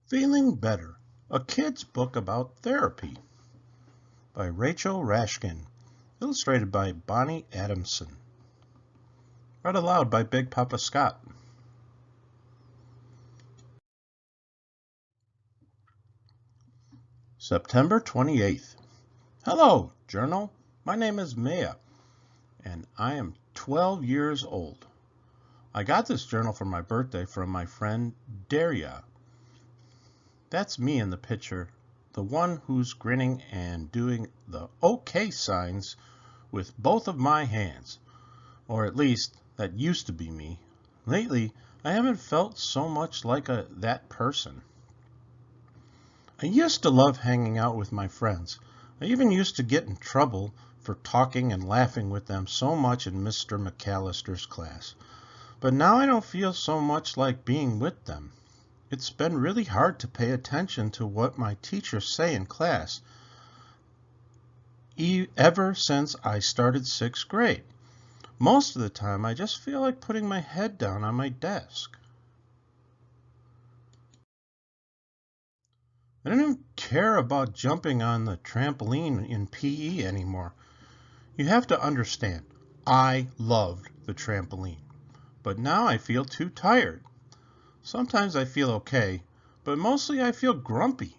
Feeling Better, a kid's book about therapy by Rachel Rashkin, illustrated by Bonnie Adamson. Read aloud by Big Papa Scott. September 28th. Hello, Journal. My name is Maya, and I am 12 years old. I got this journal for my birthday from my friend Daria. That's me in the picture, the one who's grinning and doing the OK signs with both of my hands. Or at least, that used to be me. Lately, I haven't felt so much like that person. I used to love hanging out with my friends. I even used to get in trouble for talking and laughing with them so much in Mr. McAllister's class. But now I don't feel so much like being with them. It's been really hard to pay attention to what my teachers say in class ever since I started 6th grade. Most of the time, I just feel like putting my head down on my desk. I don't even care about jumping on the trampoline in PE anymore. You have to understand, I loved the trampoline, but now I feel too tired. Sometimes I feel okay, but mostly I feel grumpy.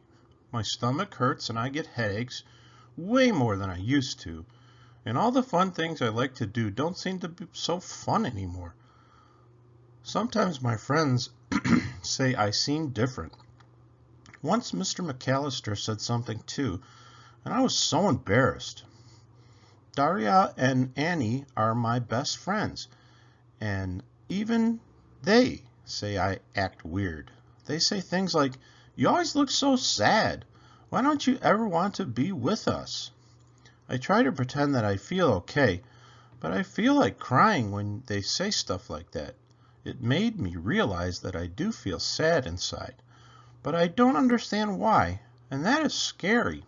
My stomach hurts and I get headaches way more than I used to. And all the fun things I like to do don't seem to be so fun anymore. Sometimes my friends say I seem different. Once Mr. McAllister said something too, and I was so embarrassed. Daria and Annie are my best friends, and even they say I act weird. They say things like, "You always look so sad. Why don't you ever want to be with us?" I try to pretend that I feel okay, but I feel like crying when they say stuff like that. It made me realize that I do feel sad inside, but I don't understand why, and that is scary.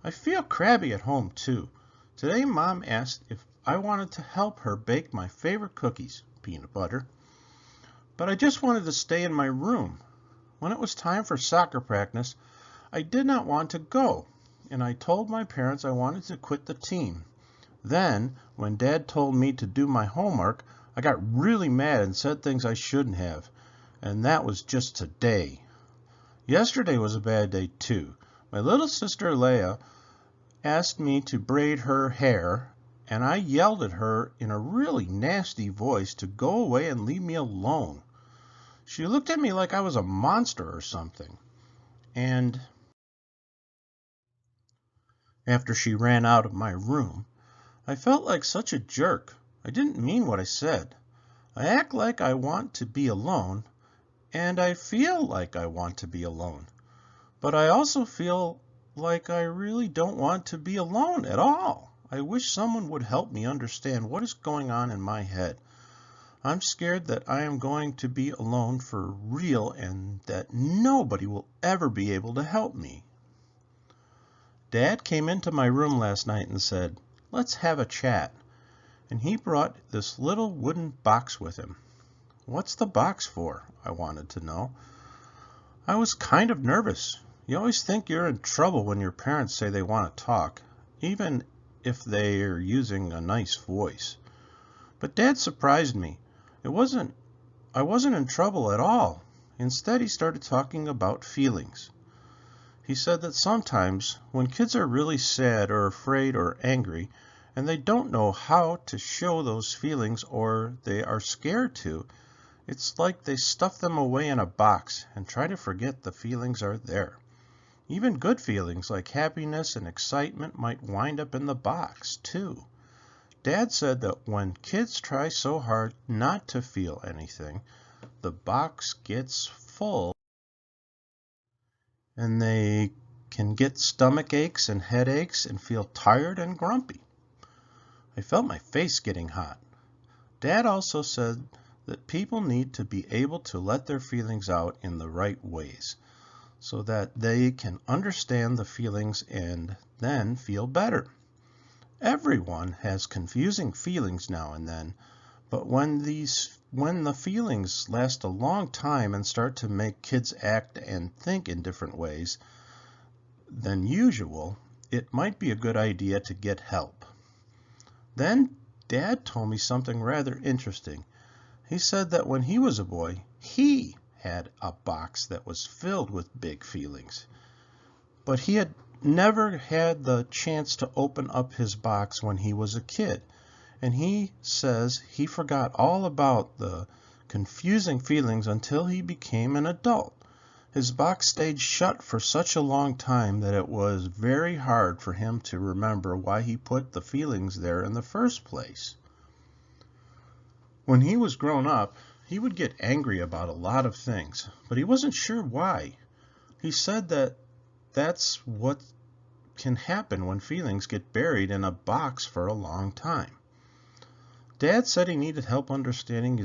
I feel crabby at home too. Today Mom asked if I wanted to help her bake my favorite cookies, peanut butter. But I just wanted to stay in my room. When it was time for soccer practice, I did not want to go, and I told my parents I wanted to quit the team. Then, when Dad told me to do my homework, I got really mad and said things I shouldn't have, and that was just today. Yesterday was a bad day too. My little sister Leah asked me to braid her hair, and I yelled at her in a really nasty voice to go away and leave me alone. She looked at me like I was a monster or something. And after she ran out of my room, I felt like such a jerk. I didn't mean what I said. I act like I want to be alone, and I feel like I want to be alone. But I also feel like I really don't want to be alone at all. I wish someone would help me understand what is going on in my head. I'm scared that I am going to be alone for real and that nobody will ever be able to help me. Dad came into my room last night and said, "Let's have a chat." And he brought this little wooden box with him. What's the box for? I wanted to know. I was kind of nervous. You always think you're in trouble when your parents say they want to talk, even if they are using a nice voice. But Dad surprised me. I wasn't in trouble at all. Instead, he started talking about feelings. He said that sometimes when kids are really sad or afraid or angry, and they don't know how to show those feelings or they are scared to, it's like they stuff them away in a box and try to forget the feelings are there. Even good feelings like happiness and excitement might wind up in the box, too. Dad said that when kids try so hard not to feel anything, the box gets full and they can get stomach aches and headaches and feel tired and grumpy. I felt my face getting hot. Dad also said that people need to be able to let their feelings out in the right ways so that they can understand the feelings and then feel better. Everyone has confusing feelings now and then, but when the feelings last a long time and start to make kids act and think in different ways than usual, it might be a good idea to get help. Then Dad told me something rather interesting. He said that when he was a boy, he had a box that was filled with big feelings, but he had never had the chance to open up his box when he was a kid. And he says he forgot all about the confusing feelings until he became an adult. His box stayed shut for such a long time that it was very hard for him to remember why he put the feelings there in the first place. When he was grown up, he would get angry about a lot of things, but he wasn't sure why. He said that that's what can happen when feelings get buried in a box for a long time. Dad said he needed help understanding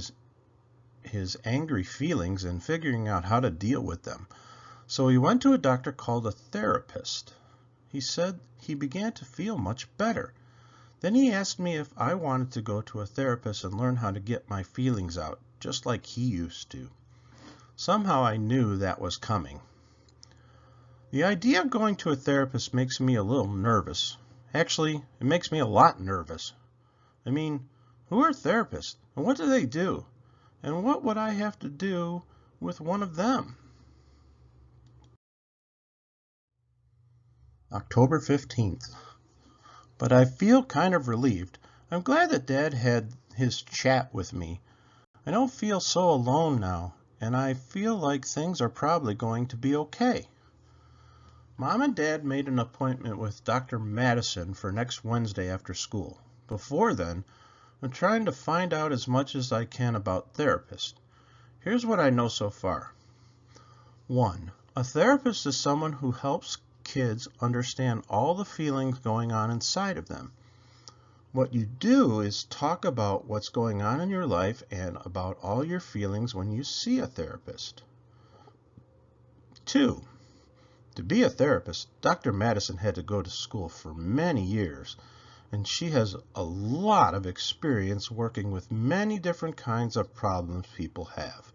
his angry feelings and figuring out how to deal with them. So he went to a doctor called a therapist. He said he began to feel much better. Then he asked me if I wanted to go to a therapist and learn how to get my feelings out, just like he used to. Somehow I knew that was coming. The idea of going to a therapist makes me a little nervous. Actually, it makes me a lot nervous. I mean, who are therapists, and what do they do? And what would I have to do with one of them? October 15th. But I feel kind of relieved. I'm glad that Dad had his chat with me. I don't feel so alone now, and I feel like things are probably going to be okay. Mom and Dad made an appointment with Dr. Madison for next Wednesday after school. Before then, I'm trying to find out as much as I can about therapists. Here's what I know so far. 1. A therapist is someone who helps kids understand all the feelings going on inside of them. What you do is talk about what's going on in your life and about all your feelings when you see a therapist. 2. To be a therapist, Dr. Madison had to go to school for many years, and she has a lot of experience working with many different kinds of problems people have.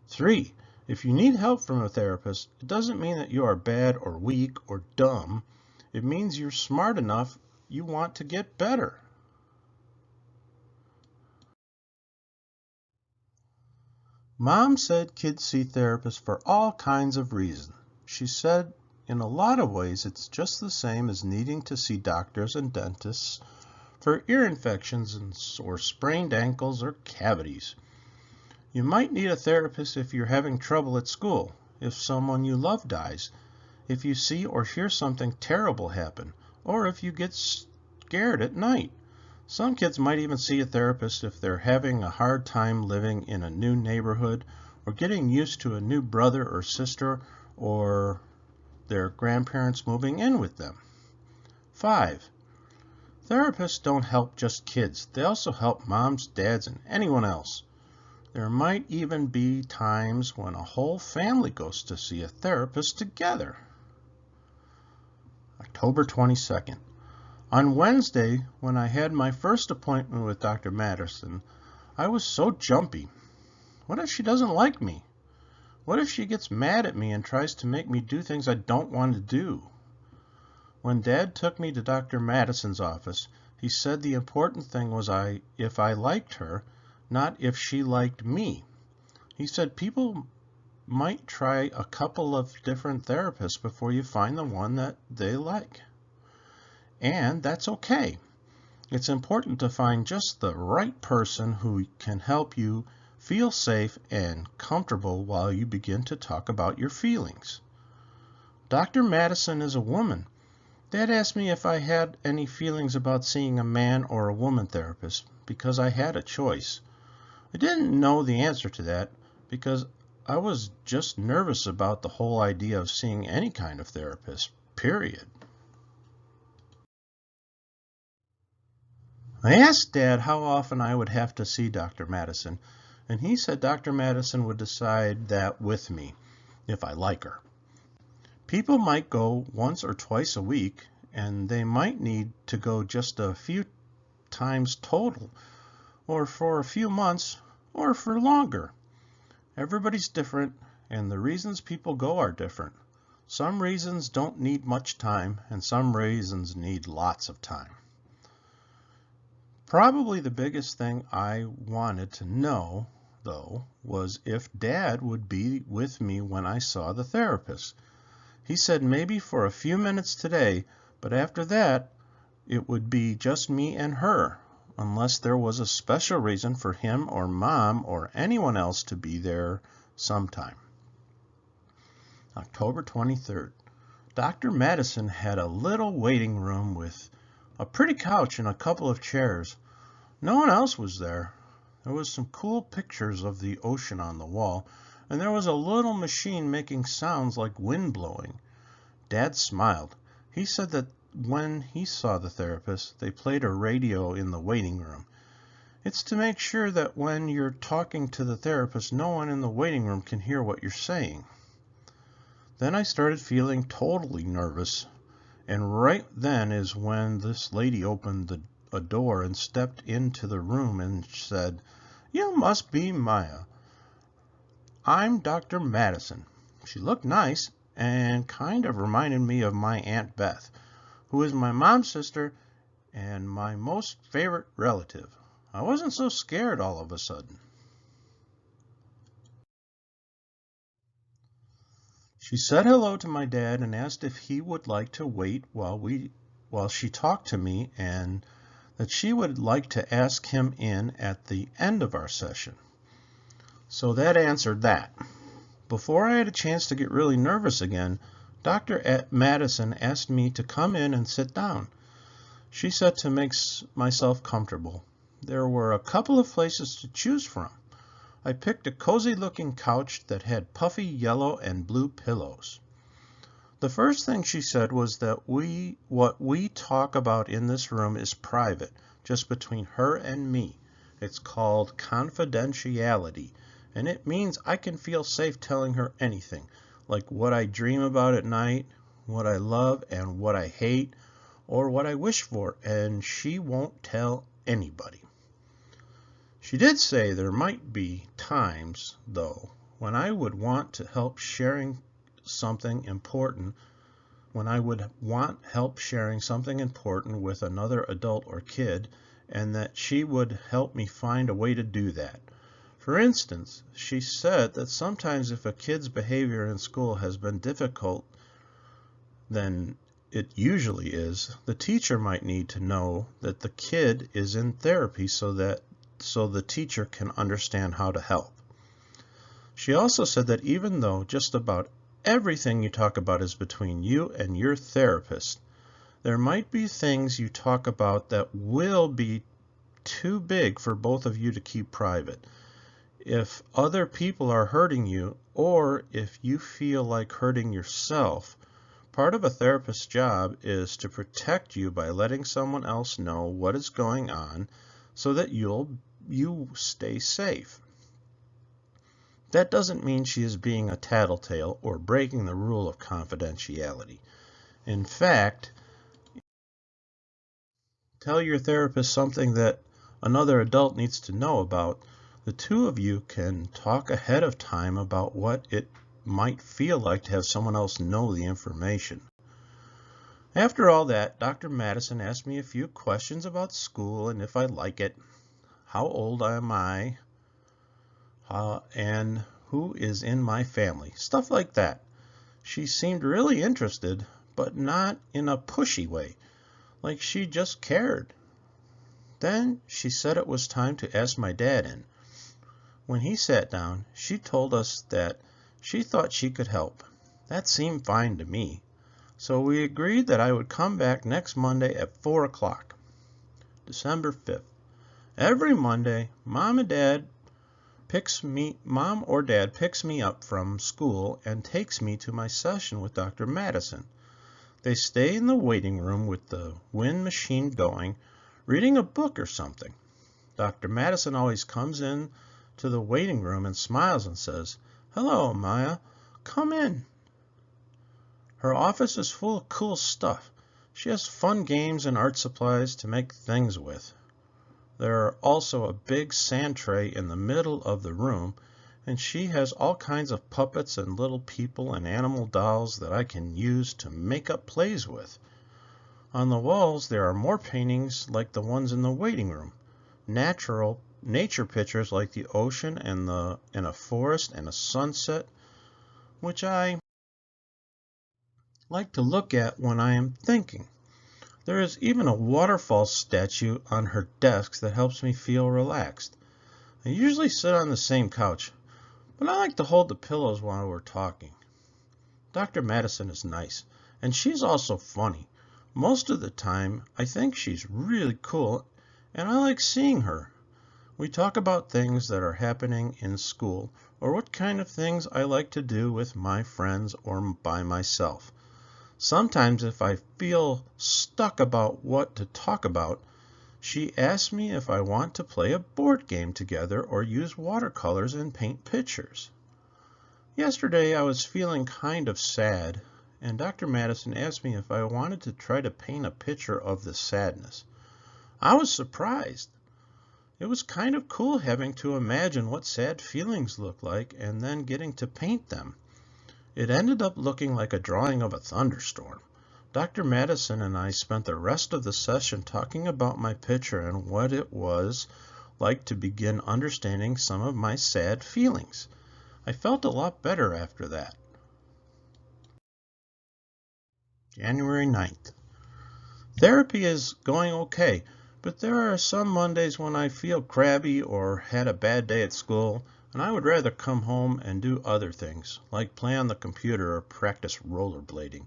3. If you need help from a therapist, it doesn't mean that you are bad or weak or dumb. It means you're smart enough, you want to get better. Mom said kids see therapists for all kinds of reasons. She said in a lot of ways it's just the same as needing to see doctors and dentists for ear infections or sprained ankles or cavities. You might need a therapist if you're having trouble at school, if someone you love dies, if you see or hear something terrible happen, or if you get scared at night. Some kids might even see a therapist if they're having a hard time living in a new neighborhood or getting used to a new brother or sister or their grandparents moving in with them. 5. Therapists don't help just kids. They also help moms, dads, and anyone else. There might even be times when a whole family goes to see a therapist together. October 22nd. On Wednesday, when I had my first appointment with Dr. Madison, I was so jumpy. What if she doesn't like me? What if she gets mad at me and tries to make me do things I don't want to do? When Dad took me to Dr. Madison's office, he said the important thing was if I liked her, not if she liked me. He said people might try a couple of different therapists before you find the one that they like. And that's okay. It's important to find just the right person who can help you feel safe and comfortable while you begin to talk about your feelings. Dr. Madison is a woman. Dad asked me if I had any feelings about seeing a man or a woman therapist because I had a choice. I didn't know the answer to that because I was just nervous about the whole idea of seeing any kind of therapist, period. I asked Dad how often I would have to see Dr. Madison, and he said Dr. Madison would decide that with me, if I like her. People might go once or twice a week. and they might need to go just a few times total, or for a few months, or for longer. Everybody's different, and the reasons people go are different. Some reasons don't need much time, and some reasons need lots of time. Probably the biggest thing I wanted to know, though, was if Dad would be with me when I saw the therapist. He said maybe for a few minutes today, but after that, it would be just me and her, unless there was a special reason for him or Mom or anyone else to be there sometime. October 23rd. Dr. Madison had a little waiting room with a pretty couch and a couple of chairs. No one else was there. There was some cool pictures of the ocean on the wall, and there was a little machine making sounds like wind blowing. Dad smiled. He said that when he saw the therapist, they played a radio in the waiting room. It's to make sure that when you're talking to the therapist, no one in the waiting room can hear what you're saying. Then I started feeling totally nervous, and right then is when this lady opened a door and stepped into the room and said, "You must be Maya. I'm Dr. Madison." She looked nice and kind of reminded me of my Aunt Beth, who is my mom's sister and my most favorite relative. I wasn't so scared all of a sudden. She said hello to my dad and asked if he would like to wait while she talked to me, and that she would like to ask him in at the end of our session. So that answered that. Before I had a chance to get really nervous again, Dr. Madison asked me to come in and sit down. She said to make myself comfortable. There were a couple of places to choose from. I picked a cozy-looking couch that had puffy yellow and blue pillows. The first thing she said was that what we talk about in this room is private, just between her and me. It's called confidentiality, and it means I can feel safe telling her anything, like what I dream about at night, what I love and what I hate, or what I wish for, and she won't tell anybody. She did say there might be times, though, when I would want help sharing something important with another adult or kid, and that she would help me find a way to do that. For instance, she said that sometimes if a kid's behavior in school has been difficult than it usually is, the teacher might need to know that the kid is in therapy so the teacher can understand how to help. She also said that even though just about everything you talk about is between you and your therapist, there might be things you talk about that will be too big for both of you to keep private. If other people are hurting you, or if you feel like hurting yourself, part of a therapist's job is to protect you by letting someone else know what is going on so that you stay safe. That doesn't mean she is being a tattletale or breaking the rule of confidentiality. In fact, tell your therapist something that another adult needs to know about. The two of you can talk ahead of time about what it might feel like to have someone else know the information. After all that, Dr. Madison asked me a few questions about school and if I like it, how old am I, and who is in my family, stuff like that. She seemed really interested, but not in a pushy way, like she just cared. Then she said it was time to ask my dad in. When he sat down, she told us that she thought she could help. That seemed fine to me. So we agreed that I would come back next Monday at 4 o'clock, December 5th. Every Monday, Mom or Dad picks me up from school and takes me to my session with Dr. Madison. They stay in the waiting room with the wind machine going, reading a book or something. Dr. Madison always comes in to the waiting room and smiles and says, "Hello, Maya. Come in." Her office is full of cool stuff. She has fun games and art supplies to make things with. There are also a big sand tray in the middle of the room, and she has all kinds of puppets and little people and animal dolls that I can use to make up plays with. On the walls there are more paintings like the ones in the waiting room. Nature pictures like the ocean and a forest and a sunset, which I like to look at when I am thinking. There is even a waterfall statue on her desk that helps me feel relaxed. I usually sit on the same couch, but I like to hold the pillows while we're talking. Dr. Madison is nice, and she's also funny. Most of the time, I think she's really cool, and I like seeing her. We talk about things that are happening in school, or what kind of things I like to do with my friends or by myself. Sometimes if I feel stuck about what to talk about, she asks me if I want to play a board game together or use watercolors and paint pictures. Yesterday I was feeling kind of sad, and Dr. Madison asked me if I wanted to try to paint a picture of the sadness. I was surprised. It was kind of cool having to imagine what sad feelings look like and then getting to paint them. It ended up looking like a drawing of a thunderstorm. Dr. Madison and I spent the rest of the session talking about my picture and what it was like to begin understanding some of my sad feelings. I felt a lot better after that. January 9th. Therapy is going okay, but there are some Mondays when I feel crabby or had a bad day at school, and I would rather come home and do other things, like play on the computer or practice rollerblading.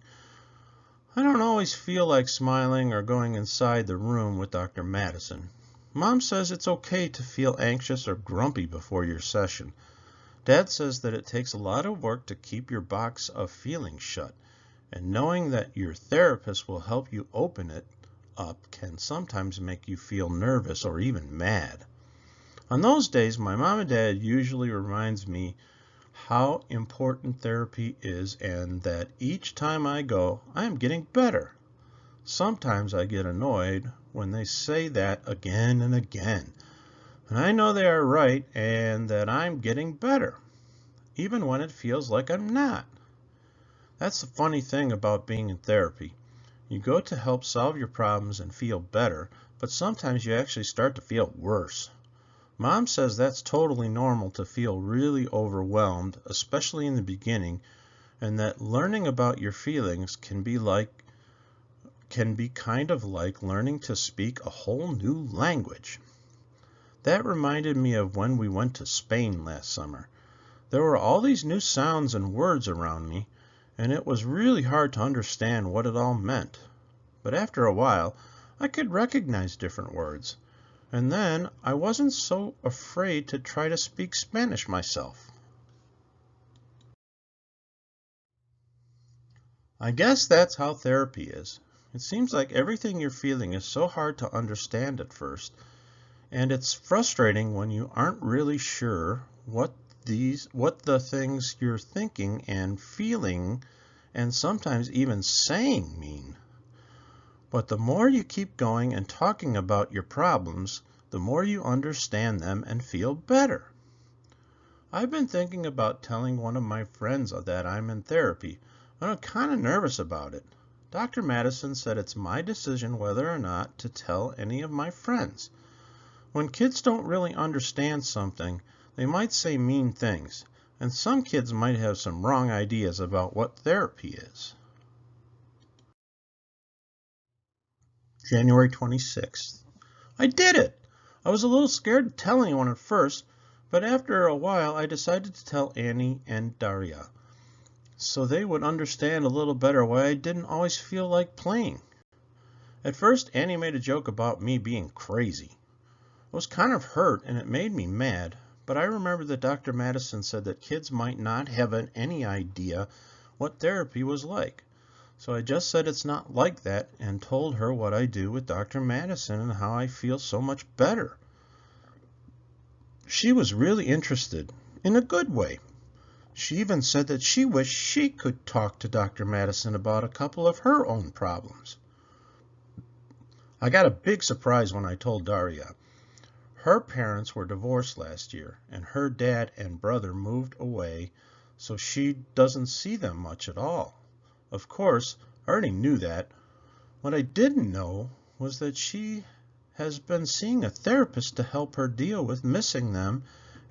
I don't always feel like smiling or going inside the room with Dr. Madison. Mom says it's okay to feel anxious or grumpy before your session. Dad says that it takes a lot of work to keep your box of feelings shut, and knowing that your therapist will help you open it up can sometimes make you feel nervous or even mad. On those days, my mom and dad usually reminds me how important therapy is and that each time I go, I am getting better. Sometimes I get annoyed when they say that again and again, and I know they are right and that I'm getting better, even when it feels like I'm not. That's the funny thing about being in therapy. You go to help solve your problems and feel better, but sometimes you actually start to feel worse. Mom says that's totally normal to feel really overwhelmed, especially in the beginning, and that learning about your feelings can be kind of like learning to speak a whole new language. That reminded me of when we went to Spain last summer. There were all these new sounds and words around me, and it was really hard to understand what it all meant. But after a while, I could recognize different words. And then I wasn't so afraid to try to speak Spanish myself. I guess that's how therapy is. It seems like everything you're feeling is so hard to understand at first, and it's frustrating when you aren't really sure what the things you're thinking and feeling and sometimes even saying mean. But the more you keep going and talking about your problems, the more you understand them and feel better. I've been thinking about telling one of my friends that I'm in therapy, but I'm kind of nervous about it. Dr. Madison said it's my decision whether or not to tell any of my friends. When kids don't really understand something, they might say mean things, and some kids might have some wrong ideas about what therapy is. January 26th. I did it! I was a little scared to tell anyone at first, but after a while I decided to tell Annie and Daria, so they would understand a little better why I didn't always feel like playing. At first, Annie made a joke about me being crazy. I was kind of hurt and it made me mad, but I remember that Dr. Madison said that kids might not have any idea what therapy was like. So I just said it's not like that and told her what I do with Dr. Madison and how I feel so much better. She was really interested, in a good way. She even said that she wished she could talk to Dr. Madison about a couple of her own problems. I got a big surprise when I told Daria. Her parents were divorced last year, and her dad and brother moved away, so she doesn't see them much at all. Of course, I already knew that. What I didn't know was that she has been seeing a therapist to help her deal with missing them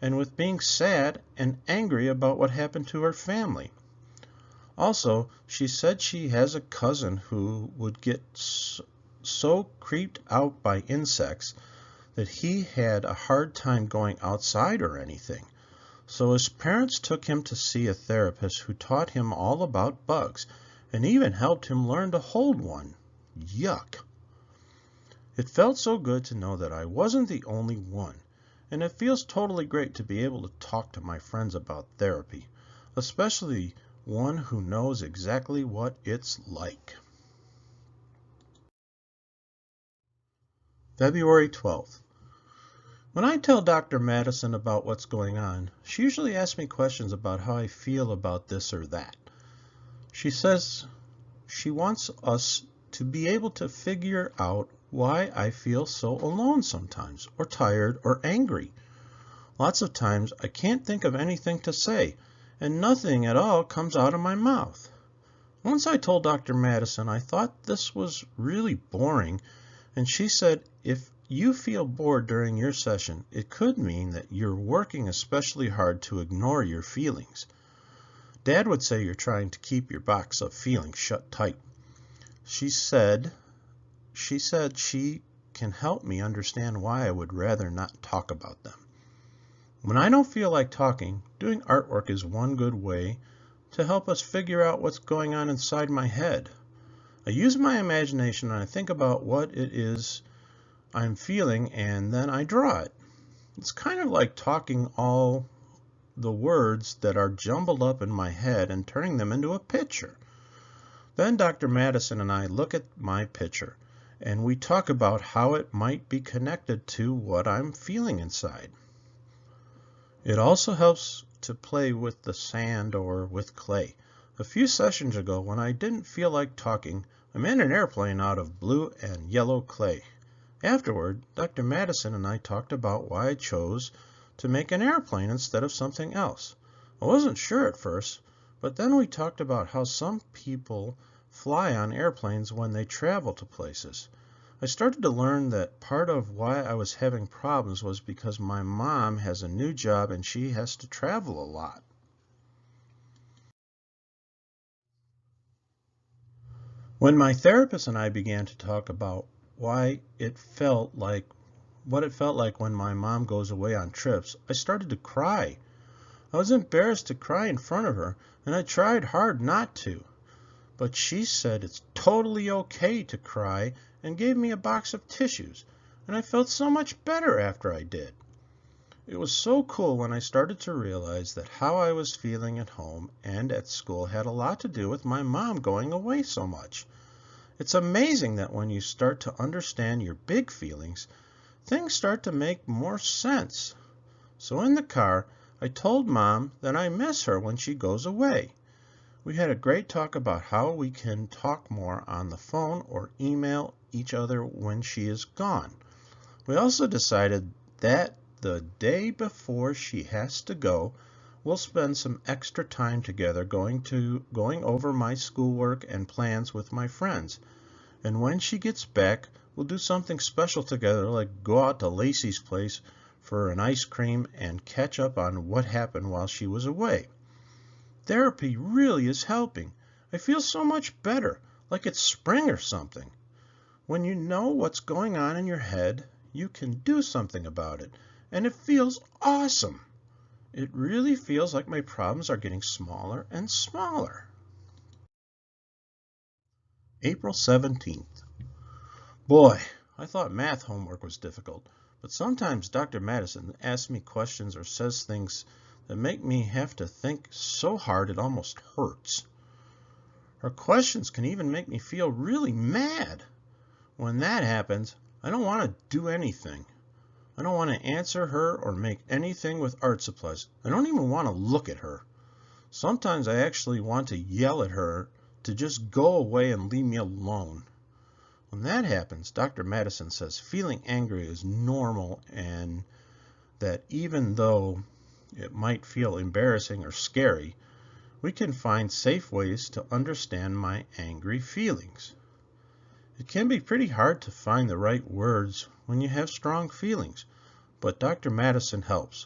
and with being sad and angry about what happened to her family. Also, she said she has a cousin who would get so creeped out by insects that he had a hard time going outside or anything. So his parents took him to see a therapist who taught him all about bugs and even helped him learn to hold one. Yuck! It felt so good to know that I wasn't the only one, and it feels totally great to be able to talk to my friends about therapy, especially one who knows exactly what it's like. February 12th. When I tell Dr. Madison about what's going on, she usually asks me questions about how I feel about this or that. She says she wants us to be able to figure out why I feel so alone sometimes, or tired, or angry. Lots of times I can't think of anything to say, and nothing at all comes out of my mouth. Once I told Dr. Madison I thought this was really boring, and she said if you feel bored during your session, it could mean that you're working especially hard to ignore your feelings. Dad would say you're trying to keep your box of feelings shut tight. She said she can help me understand why I would rather not talk about them. When I don't feel like talking, doing artwork is one good way to help us figure out what's going on inside my head. I use my imagination and I think about what it is I'm feeling and then I draw it. It's kind of like talking all the words that are jumbled up in my head and turning them into a picture. Then Dr. Madison and I look at my picture and we talk about how it might be connected to what I'm feeling inside. It also helps to play with the sand or with clay. A few sessions ago, when I didn't feel like talking, I made an airplane out of blue and yellow clay. Afterward, Dr. Madison and I talked about why I chose to make an airplane instead of something else. I wasn't sure at first, but then we talked about how some people fly on airplanes when they travel to places. I started to learn that part of why I was having problems was because my mom has a new job and she has to travel a lot. When my therapist and I began to talk about what it felt like when my mom goes away on trips, I started to cry. I was embarrassed to cry in front of her, and I tried hard not to. But she said it's totally okay to cry and gave me a box of tissues, and I felt so much better after I did. It was so cool when I started to realize that how I was feeling at home and at school had a lot to do with my mom going away so much. It's amazing that when you start to understand your big feelings, things start to make more sense. So in the car, I told Mom that I miss her when she goes away. We had a great talk about how we can talk more on the phone or email each other when she is gone. We also decided that the day before she has to go, we'll spend some extra time together going over my schoolwork and plans with my friends. And when she gets back, we'll do something special together, like go out to Lacey's place for an ice cream and catch up on what happened while she was away. Therapy really is helping. I feel so much better, like it's spring or something. When you know what's going on in your head, you can do something about it, and it feels awesome. It really feels like my problems are getting smaller and smaller. April 17th. Boy, I thought math homework was difficult, but sometimes Dr. Madison asks me questions or says things that make me have to think so hard it almost hurts. Her questions can even make me feel really mad. When that happens, I don't want to do anything. I don't want to answer her or make anything with art supplies. I don't even want to look at her. Sometimes I actually want to yell at her to just go away and leave me alone. When that happens, Dr. Madison says feeling angry is normal and that even though it might feel embarrassing or scary, we can find safe ways to understand my angry feelings. It can be pretty hard to find the right words when you have strong feelings, but Dr. Madison helps.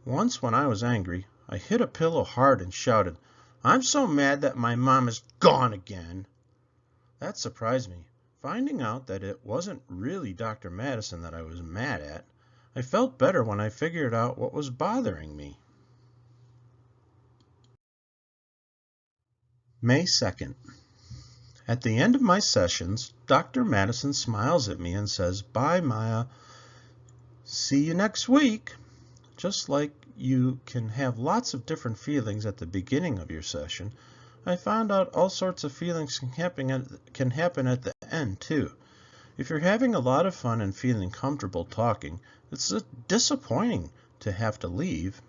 Once when I was angry, I hit a pillow hard and shouted, "I'm so mad that my mom is gone again." That surprised me. Finding out that it wasn't really Dr. Madison that I was mad at, I felt better when I figured out what was bothering me. May 2nd. At the end of my sessions, Dr. Madison smiles at me and says, "Bye, Maya. See you next week." Just like you can have lots of different feelings at the beginning of your session, I found out all sorts of feelings can happen at the end too. If you're having a lot of fun and feeling comfortable talking, it's disappointing to have to leave.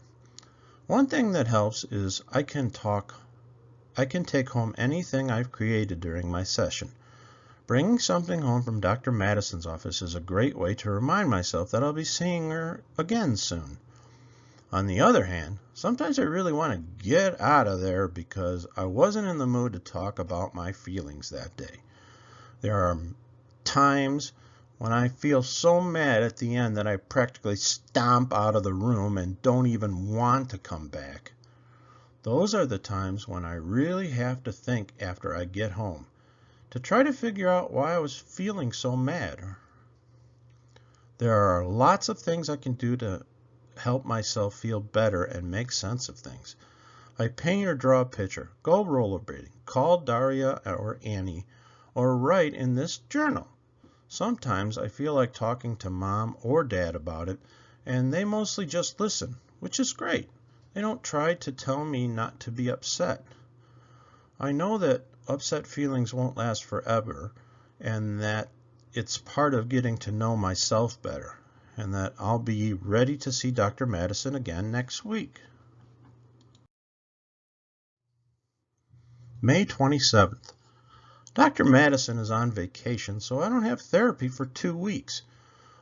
One thing that helps is I can take home anything I've created during my session. Bringing something home from Dr. Madison's office is a great way to remind myself that I'll be seeing her again soon. On the other hand, sometimes I really want to get out of there because I wasn't in the mood to talk about my feelings that day. There are times when I feel so mad at the end that I practically stomp out of the room and don't even want to come back. Those are the times when I really have to think after I get home to try to figure out why I was feeling so mad. There are lots of things I can do to help myself feel better and make sense of things. I paint or draw a picture, go rollerblading, call Daria or Annie, or write in this journal. Sometimes I feel like talking to Mom or Dad about it, and they mostly just listen, which is great. They don't try to tell me not to be upset. I know that upset feelings won't last forever, and that it's part of getting to know myself better, and that I'll be ready to see Dr. Madison again next week. May 27th. Dr. Madison is on vacation, so I don't have therapy for 2 weeks.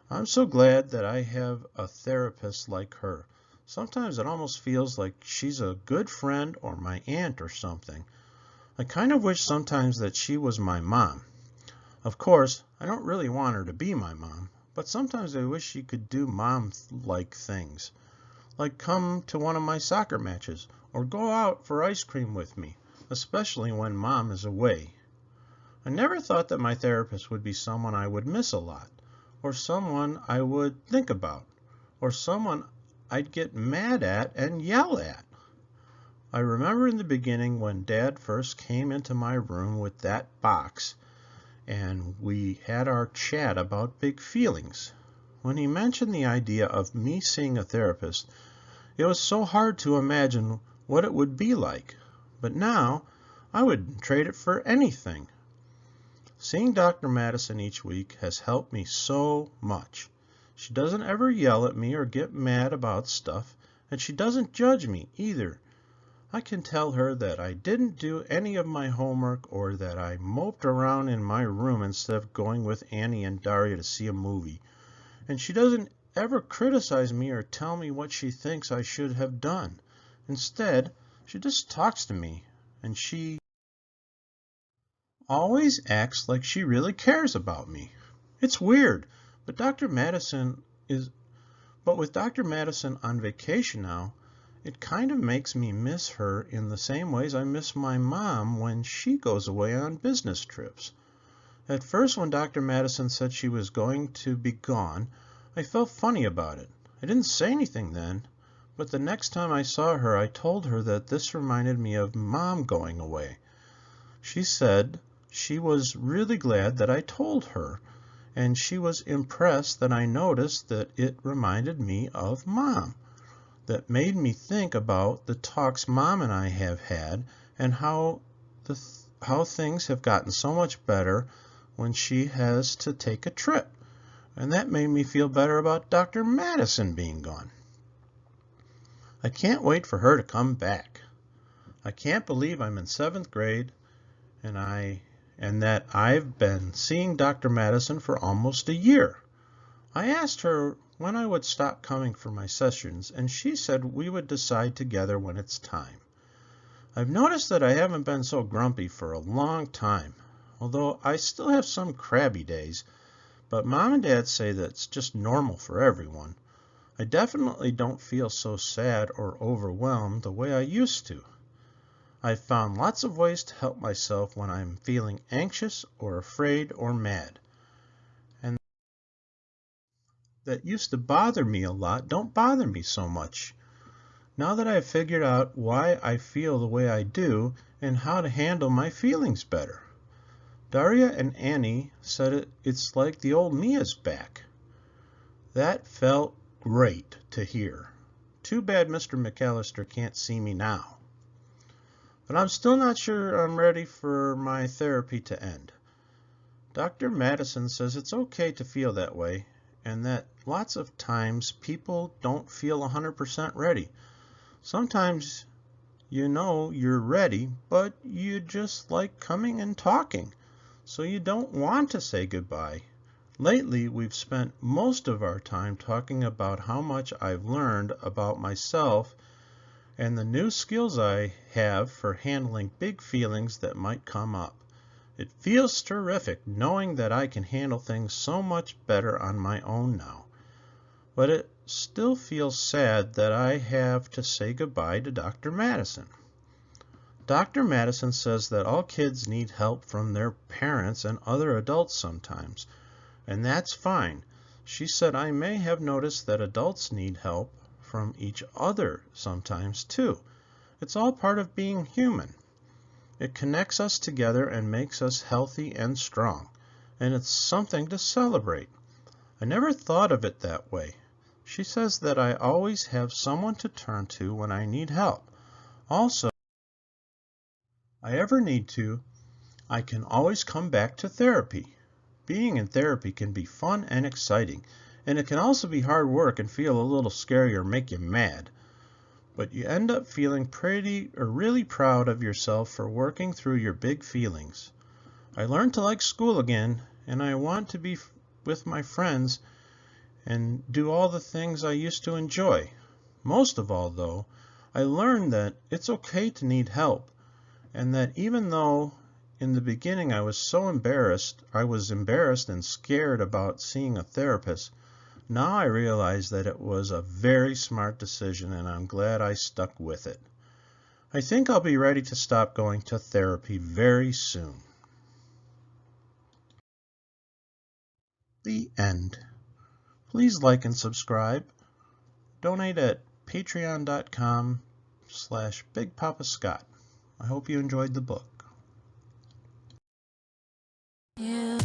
I'm so glad that I have a therapist like her. Sometimes it almost feels like she's a good friend or my aunt or something. I kind of wish sometimes that she was my mom. Of course, I don't really want her to be my mom, but sometimes I wish she could do mom-like things, like come to one of my soccer matches or go out for ice cream with me, especially when Mom is away. I never thought that my therapist would be someone I would miss a lot, or someone I would think about, or someone I'd get mad at and yell at. I remember in the beginning when Dad first came into my room with that box, and we had our chat about big feelings. When he mentioned the idea of me seeing a therapist, it was so hard to imagine what it would be like. But now, I wouldn't trade it for anything. Seeing Dr. Madison each week has helped me so much. She doesn't ever yell at me or get mad about stuff, and she doesn't judge me either. I can tell her that I didn't do any of my homework or that I moped around in my room instead of going with Annie and Daria to see a movie. And she doesn't ever criticize me or tell me what she thinks I should have done. Instead, she just talks to me, and she always acts like she really cares about me. It's weird, but with Dr. Madison on vacation now, it kind of makes me miss her in the same ways I miss my mom when she goes away on business trips. At first, when Dr. Madison said she was going to be gone, I felt funny about it. I didn't say anything then, but the next time I saw her, I told her that this reminded me of Mom going away. She said she was really glad that I told her, and she was impressed that I noticed that it reminded me of Mom. That made me think about the talks Mom and I have had and how things have gotten so much better when she has to take a trip. And that made me feel better about Dr. Madison being gone. I can't wait for her to come back. I can't believe I'm in 7th grade and I and that I've been seeing Dr. Madison for almost a year. I asked her when I would stop coming for my sessions, and she said we would decide together when it's time. I've noticed that I haven't been so grumpy for a long time, although I still have some crabby days, but Mom and Dad say that's just normal for everyone. I definitely don't feel so sad or overwhelmed the way I used to. I've found lots of ways to help myself when I'm feeling anxious or afraid or mad. And that used to bother me a lot don't bother me so much. Now that I've figured out why I feel the way I do and how to handle my feelings better. Daria and Annie said it's like the old me is back. That felt great to hear. Too bad Mr. McAllister can't see me now. But I'm still not sure I'm ready for my therapy to end. Dr. Madison says it's okay to feel that way, and that lots of times people don't feel 100% ready. Sometimes you know you're ready, but you just like coming and talking, so you don't want to say goodbye. Lately, we've spent most of our time talking about how much I've learned about myself and the new skills I have for handling big feelings that might come up. It feels terrific knowing that I can handle things so much better on my own now. But it still feels sad that I have to say goodbye to Dr. Madison. Dr. Madison says that all kids need help from their parents and other adults sometimes, and that's fine. She said I may have noticed that adults need help from each other sometimes too. It's all part of being human. It connects us together and makes us healthy and strong, and it's something to celebrate. I never thought of it that way. She says that I always have someone to turn to when I need help. Also, if I ever need to, I can always come back to therapy. Being in therapy can be fun and exciting, and it can also be hard work and feel a little scary or make you mad. But you end up feeling really proud of yourself for working through your big feelings. I learned to like school again, and I want to be with my friends and do all the things I used to enjoy. Most of all, though, I learned that it's okay to need help, and that even though in the beginning I was embarrassed and scared about seeing a therapist, now I realize that it was a very smart decision and I'm glad I stuck with it. I think I'll be ready to stop going to therapy very soon. The end. Please like and subscribe. Donate at patreon.com/BigPapaScott. I hope you enjoyed the book. Yeah.